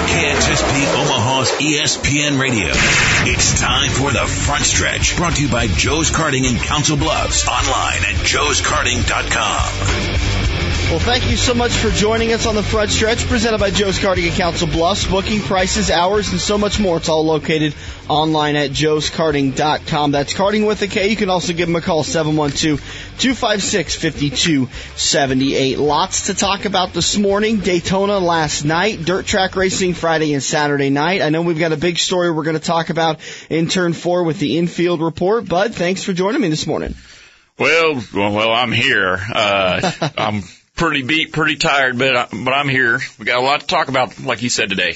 KXSP Omaha's ESPN Radio. It's time for the Front Stretch, brought to you by Joe's Karting in Council Bluffs. Online at joeskarting.com. Well, thank you so much for joining us on the Front Stretch, presented by Joe's Karting in Council Bluffs. Booking, prices, hours, and so much more. It's all located online at joeskarting.com. That's karting with a K. You can also give them a call, 712-256-5278. Lots to talk about this morning. Daytona last night, dirt track racing Friday and Saturday night. I know we've got a big story we're going to talk about in Turn 4 with the infield report. Bud, thanks for joining me this morning. Well, I'm here. I'm pretty beat, pretty tired, but I'm here. We got a lot to talk about, like you said today.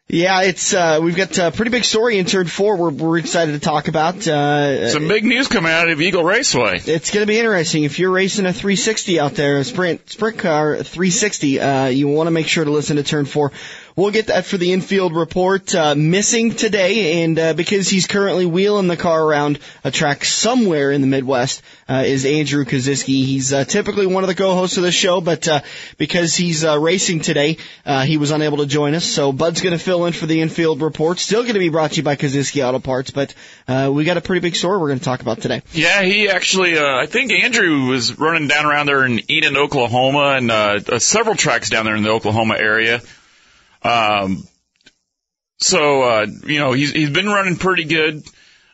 Yeah, it's we've got a pretty big story in Turn 4 we're excited to talk about. Some big news coming out of Eagle Raceway. It's going to be interesting. If you're racing a 360 out there, a sprint car 360, you want to make sure to listen to Turn 4. We'll get that for the infield report. Missing today, and because he's currently wheeling the car around a track somewhere in the Midwest, is Andrew Koziski. He's typically one of the co-hosts of the show, but because he's racing today, he was unable to join us. So Bud's going to fill in for the infield report. Still going to be brought to you by Koziski Auto Parts, but we got a pretty big story we're going to talk about today. Yeah, he actually, I think Andrew was running down around there in Eden, Oklahoma, and several tracks down there in the Oklahoma area. He's been running pretty good.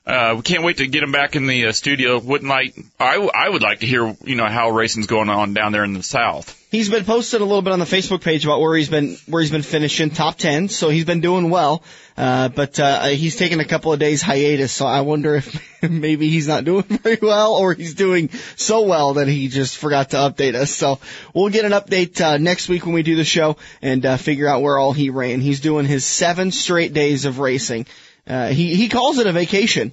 We can't wait to get him back in the studio. I would like to hear, how racing's going on down there in the South. He's been posting a little bit on the Facebook page about where he's been finishing top 10, so he's been doing well. But he's taken a couple of days hiatus, so I wonder if maybe he's not doing very well, or he's doing so well that he just forgot to update us. So we'll get an update next week when we do the show and figure out where all he ran. He's doing his 7 straight days of racing. He calls it a vacation.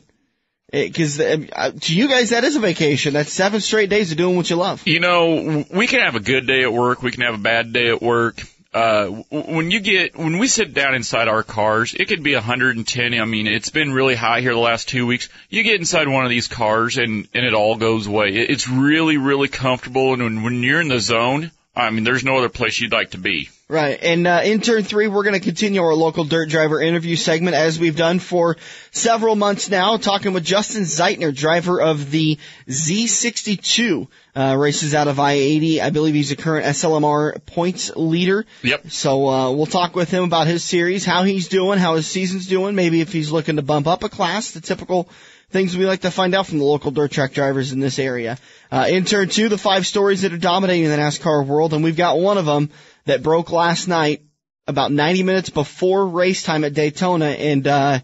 Because to you guys, that is a vacation. That's 7 straight days of doing what you love. We can have a good day at work. We can have a bad day at work. When we sit down inside our cars, it could be 110. I mean, it's been really high here the last 2 weeks. You get inside one of these cars and it all goes away. It's really, really comfortable. And when you're in the zone, I mean, there's no other place you'd like to be. Right. And in Turn 3, we're going to continue our local dirt driver interview segment as we've done for several months now, talking with Justin Zeitner, driver of the Z62, races out of I-80. I believe he's the current SLMR points leader. Yep. So we'll talk with him about his series, how he's doing, how his season's doing, maybe if he's looking to bump up a class, the typical things we like to find out from the local dirt track drivers in this area. In Turn 2, the 5 stories that are dominating the NASCAR world, and we've got one of them that broke last night about 90 minutes before race time at Daytona, and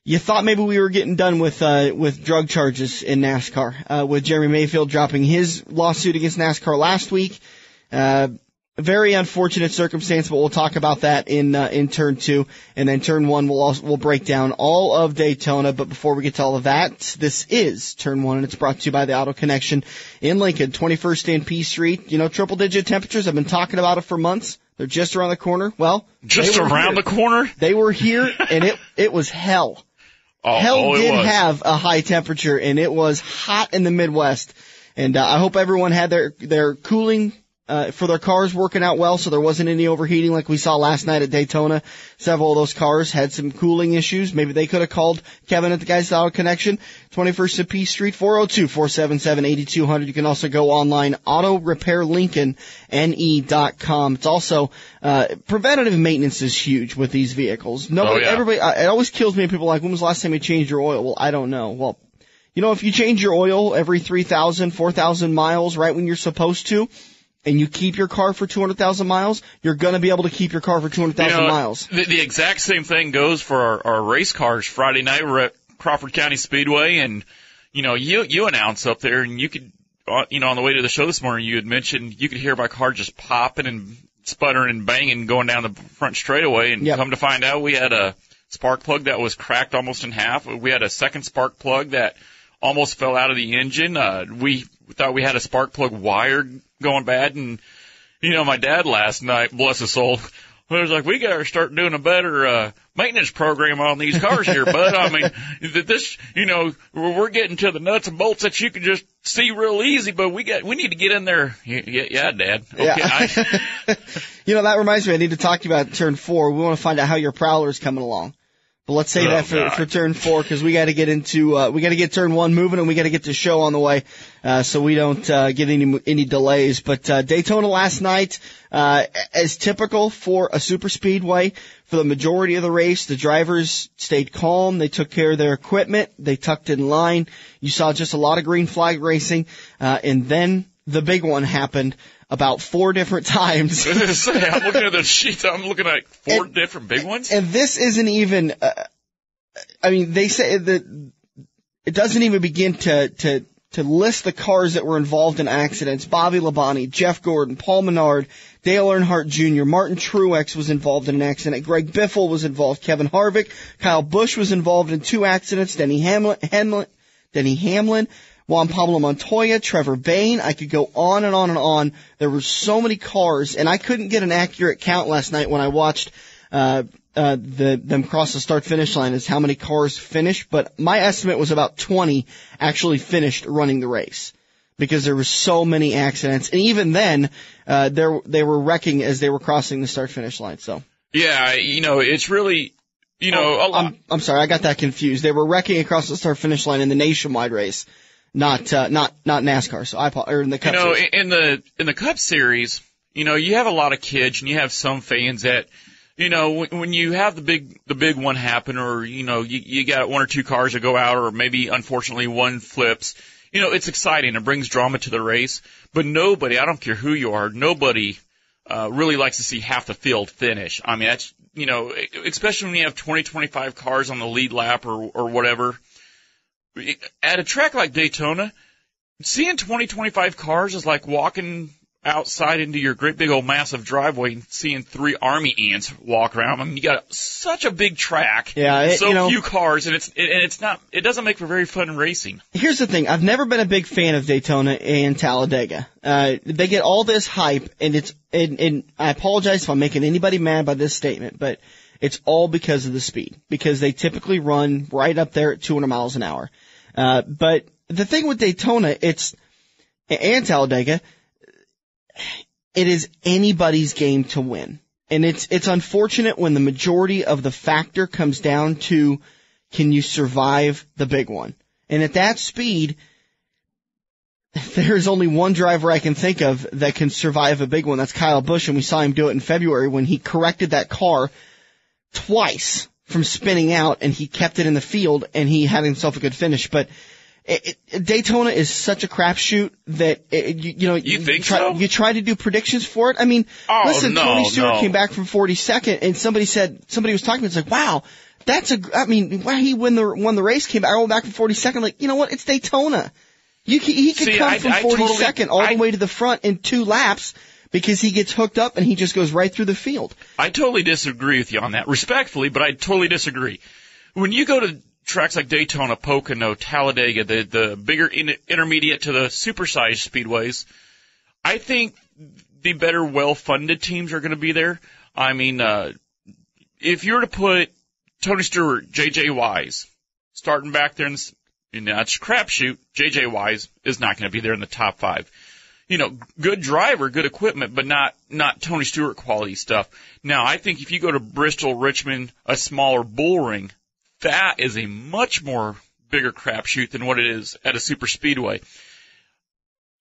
you thought maybe we were getting done with drug charges in NASCAR, with Jeremy Mayfield dropping his lawsuit against NASCAR last week. Very unfortunate circumstance, but we'll talk about that in Turn 2, and then Turn 1 we'll break down all of Daytona. But before we get to all of that, this is Turn 1, and it's brought to you by the Auto Connection in Lincoln, 21st and P Street. Triple-digit temperatures. I've been talking about it for months. They're just around the corner. Well, just around the corner. They were here, and it was hell. Hell did have a high temperature, and it was hot in the Midwest. And I hope everyone had their cooling for their cars working out well, so there wasn't any overheating like we saw last night at Daytona. Several of those cars had some cooling issues. Maybe they could have called Kevin at the guys at Auto Connection, 21st and P Street, 402-477-8200. You can also go online, autorepairlincolnne.com. It's also, preventative maintenance is huge with these vehicles. Everybody, it always kills me when people are like, when was the last time you changed your oil? Well, I don't know. Well, if you change your oil every 3,000, 4,000 miles, right when you're supposed to, and you keep your car for 200,000 miles, you're going to be able to keep your car for 200,000 miles. The exact same thing goes for our race cars. Friday night, we're at Crawford County Speedway, and, you announce up there, and you could, on the way to the show this morning, you had mentioned you could hear my car just popping and sputtering and banging going down the front straightaway, and Come to find out we had a spark plug that was cracked almost in half. We had a second spark plug that almost fell out of the engine. We thought we had a spark plug wire going bad, and my dad last night, bless his soul, Well, it's like, we got to start doing a better maintenance program on these cars here, bud. I mean, this, we're getting to the nuts and bolts that you can just see real easy, but we need to get in there. Yeah, Dad. Okay. Yeah. That reminds me, I need to talk to you about turn 4. We want to find out how your Prowler's coming along. But let's say that for turn 4, because we got to get into we got to get turn 1 moving, and we got to get the show on the way, so we don't get any delays. But Daytona last night, as typical for a super speedway, for the majority of the race, the drivers stayed calm. They took care of their equipment. They tucked in line. You saw just a lot of green flag racing, and then the big one happened about 4 different times. I'm looking at the sheet. I'm looking at 4 different big ones. And this isn't even, they say that it doesn't even begin to list the cars that were involved in accidents. Bobby Labonte, Jeff Gordon, Paul Menard, Dale Earnhardt Jr., Martin Truex was involved in an accident. Greg Biffle was involved. Kevin Harvick, Kyle Busch was involved in 2 accidents. Denny Hamlin, Juan Pablo Montoya, Trevor Bayne. I could go on and on and on. There were so many cars, and I couldn't get an accurate count last night when I watched them cross the start-finish line as how many cars finished, but my estimate was about 20 actually finished running the race because there were so many accidents. And even then, they were wrecking as they were crossing the start-finish line. So yeah, it's really, a lot. I'm sorry, I got that confused. They were wrecking across the start-finish line in the nationwide race. Not NASCAR. So or in the Cup Series. in the Cup Series, you have a lot of kids and you have some fans that, when you have the big one happen, or, you got 1 or 2 cars that go out, or maybe unfortunately one flips, it's exciting. It brings drama to the race, but nobody, I don't care who you are, nobody, really likes to see half the field finish. I mean, that's, especially when you have 20, 25 cars on the lead lap or whatever. At a track like Daytona, seeing 20, 25 cars is like walking outside into your great big old massive driveway and seeing 3 army ants walk around. I mean, you got such a big track, few cars, and it doesn't make for very fun racing. Here's the thing. I've never been a big fan of Daytona and Talladega. They get all this hype, and and I apologize if I'm making anybody mad by this statement, but it's all because of the speed, because they typically run right up there at 200 miles an hour. But the thing with Daytona, and Talladega, it is anybody's game to win. And it's unfortunate when the majority of the factor comes down to, can you survive the big one? And at that speed, there's only one driver I can think of that can survive a big one. That's Kyle Busch, and we saw him do it in February when he corrected that car twice from spinning out, and he kept it in the field, and he had himself a good finish. But Daytona is such a crapshoot that you try to do predictions for it. I mean, Tony Stewart came back from 42nd, and somebody was talking. It's like, wow, he won the race, came back from 42nd. Like, you know what? It's Daytona. He could come from 42nd all the way to the front in 2 laps. Because he gets hooked up and he just goes right through the field. I totally disagree with you on that, respectfully, but I totally disagree. When you go to tracks like Daytona, Pocono, Talladega, the bigger intermediate to the supersized speedways, I think the better well-funded teams are going to be there. I mean, if you were to put Tony Stewart, J.J. Wise, starting back there, and that's crapshoot, J.J. Wise is not going to be there in the top 5. Good driver, good equipment, but not Tony Stewart quality stuff. Now, I think if you go to Bristol, Richmond, a smaller bull ring, that is a much more bigger crapshoot than what it is at a super speedway.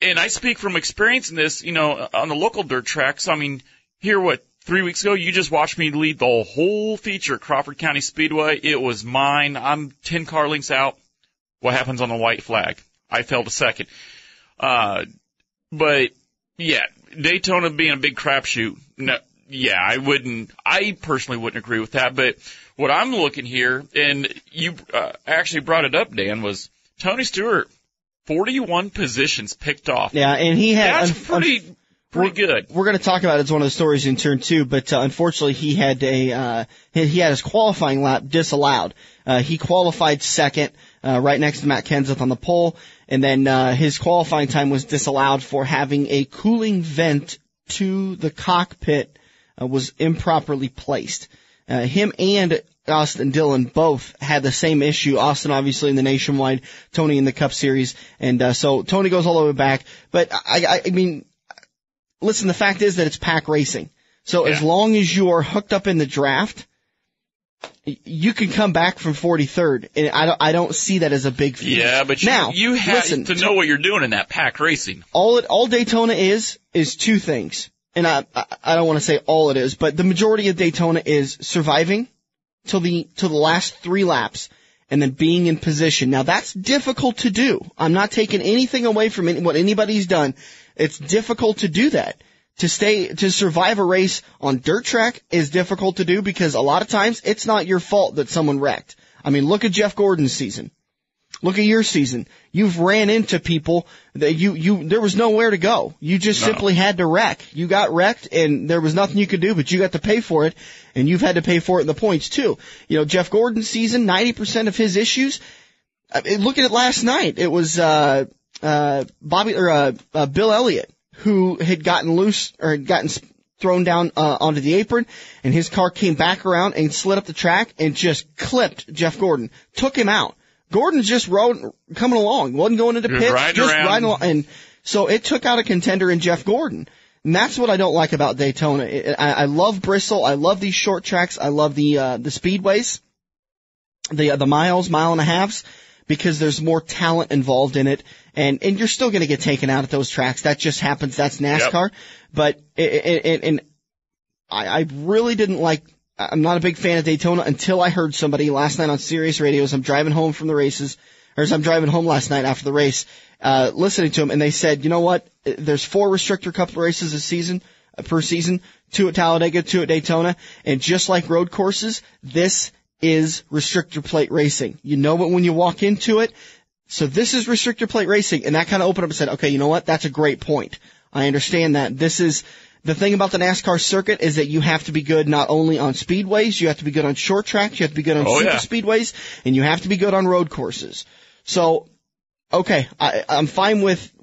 And I speak from experience in this, on the local dirt tracks. I mean, here, 3 weeks ago, you just watched me lead the whole feature at Crawford County Speedway. It was mine. I'm 10 car lengths out. What happens on the white flag? I fell to second. But yeah, Daytona being a big crapshoot. No, yeah, I personally wouldn't agree with that. But what I'm looking here, and you actually brought it up, Dan, was Tony Stewart, 41 positions picked off. Yeah, and he had that's pretty good. We're going to talk about it as one of the stories in turn 2, but unfortunately he had his qualifying lap disallowed. He qualified second, right next to Matt Kenseth on the pole, and then his qualifying time was disallowed for having a cooling vent to the cockpit was improperly placed. Him and Austin Dillon both had the same issue. Austin obviously in the Nationwide, Tony in the Cup Series, and so Tony goes all the way back. But I mean, listen, the fact is that it's pack racing. So as long as you are hooked up in the draft, you can come back from 43rd, and I don't see that as a big feat. Yeah, but you have to know what you're doing in that pack racing. All Daytona is two things. And I don't want to say all it is, but the majority of Daytona is surviving till the last 3 laps and then being in position. Now that's difficult to do. I'm not taking anything away from what anybody's done. It's difficult to do that. To survive a race on dirt track is difficult to do because a lot of times it's not your fault that someone wrecked. I mean, look at Jeff Gordon's season. Look at your season. You've ran into people that there was nowhere to go. You just simply had to wreck. You got wrecked and there was nothing you could do, but you got to pay for it, and you've had to pay for it in the points too. You know, Jeff Gordon's season, 90% of his issues, look at it last night. It was, Bill Elliott, who had gotten loose or had gotten thrown down, onto the apron, and his car came back around and slid up the track and just clipped Jeff Gordon. Took him out. Gordon's just coming along, wasn't going into pits, just riding along, and so it took out a contender in Jeff Gordon. And that's what I don't like about Daytona. I love Bristol, I love these short tracks, I love the speedways, the mile and a halves, because there's more talent involved in it, and you're still going to get taken out at those tracks. That just happens. That's NASCAR. Yep. But I really didn't like. I'm not a big fan of Daytona until I heard somebody last night on Sirius Radio as I'm driving home from the races, or as I'm driving home last night after the race, listening to them, and they said, you know what? There's 4 Restrictor Cup races per season, 2 at Talladega, 2 at Daytona, and just like road courses, this is restrictor plate racing. You know it when you walk into it. So this is restrictor plate racing, and that kind of opened up and said, okay, you know what? That's a great point. I understand that. This is the thing about the NASCAR circuit is that you have to be good not only on speedways, you have to be good on short tracks, you have to be good on super speedways, and you have to be good on road courses. So, okay, I'm fine with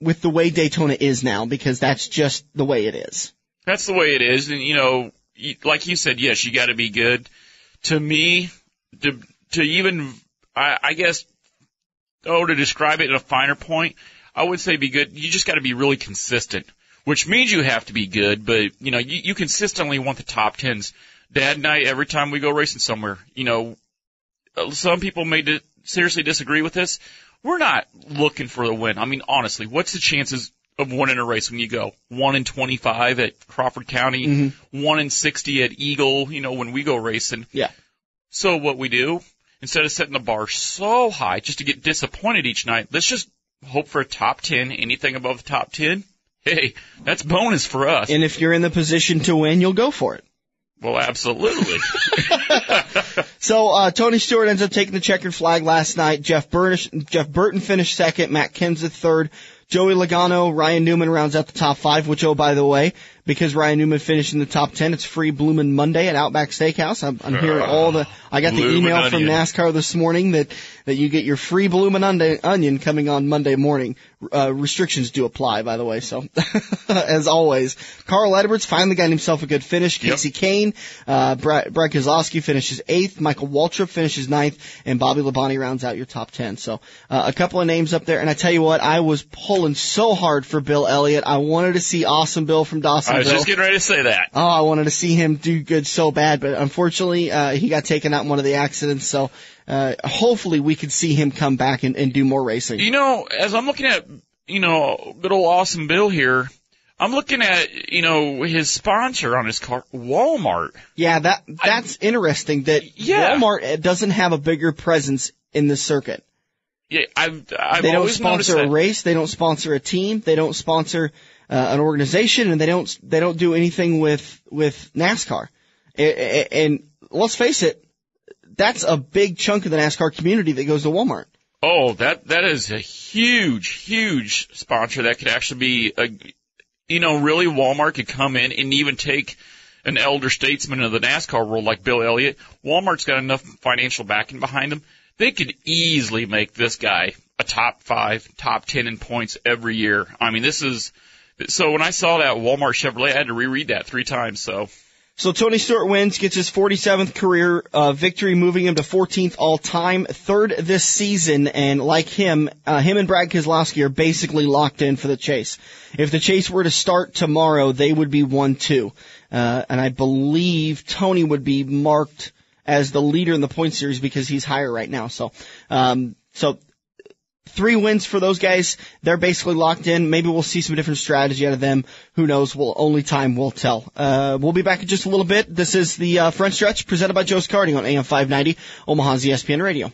the way Daytona is now, because that's just the way it is. That's the way it is, and you know, like you said, yes, you got to be good. To me, to even, I guess, to describe it in a finer point, I would say be good. You just got to be really consistent, which means you have to be good, but, you know, you consistently want the top 10s. Dad and I, every time we go racing somewhere, you know, some people may seriously disagree with this. We're not looking for the win. I mean, honestly, what's the chances of winning a race when you go 1 in 25 at Crawford County, 1 in 60 at Eagle, you know, when we go racing? Yeah. So what we do, instead of setting the bar so high just to get disappointed each night, let's just hope for a top 10. Anything above the top 10, hey, that's bonus for us. And if you're in the position to win, you'll go for it. Well, absolutely. So Tony Stewart ends up taking the checkered flag last night. Jeff Burton finished second. Matt Kenseth third. Joey Logano, Ryan Newman rounds out the top 5, which, oh, by the way, because Ryan Newman finished in the top 10, it's free Bloomin' Monday at Outback Steakhouse. I'm hearing I got the email from NASCAR this morning that you get your free Bloomin' Onion coming on Monday morning. Restrictions do apply, by the way, so, as always. Carl Edwards finally got himself a good finish. Casey Kane, Brad Keselowski finishes 8th. Michael Waltrip finishes 9th, and Bobby Labonte rounds out your top 10. So, a couple of names up there, and I tell you what, I was pulling so hard for Bill Elliott. I wanted to see Awesome Bill from Dawsonville. I was just getting ready to say that. Oh, I wanted to see him do good so bad, but unfortunately, he got taken out in one of the accidents, so, hopefully we could see him come back and do more racing. You know, as I'm looking at, you know, good old Awesome Bill here, I'm looking at, you know, his sponsor on his car, Walmart. Yeah, that's interesting that Walmart doesn't have a bigger presence in the circuit. Yeah, I've they don't always sponsor a race, they don't sponsor a team, they don't sponsor an organization, and they don't do anything with NASCAR. And let's face it, that's a big chunk of the NASCAR community that goes to Walmart. Oh, that is a huge sponsor that could actually be really Walmart could come in and even take an elder statesman of the NASCAR world like Bill Elliott. Walmart's got enough financial backing behind them. They could easily make this guy a top 5, top 10 in points every year. I mean, this is So when I saw that Walmart Chevrolet, I had to reread that 3 times. So Tony Stewart wins, gets his 47th career victory, moving him to 14th all-time, 3rd this season, and like him and Brad Keselowski are basically locked in for the chase. If the chase were to start tomorrow, they would be 1-2. And I believe Tony would be marked as the leader in the point series because he's higher right now. So 3 wins for those guys. They're basically locked in. Maybe we'll see some different strategy out of them. Who knows? Only time will tell. We'll be back in just a little bit. This is the front stretch presented by Joe's Karting on AM 590, Omaha's ESPN Radio.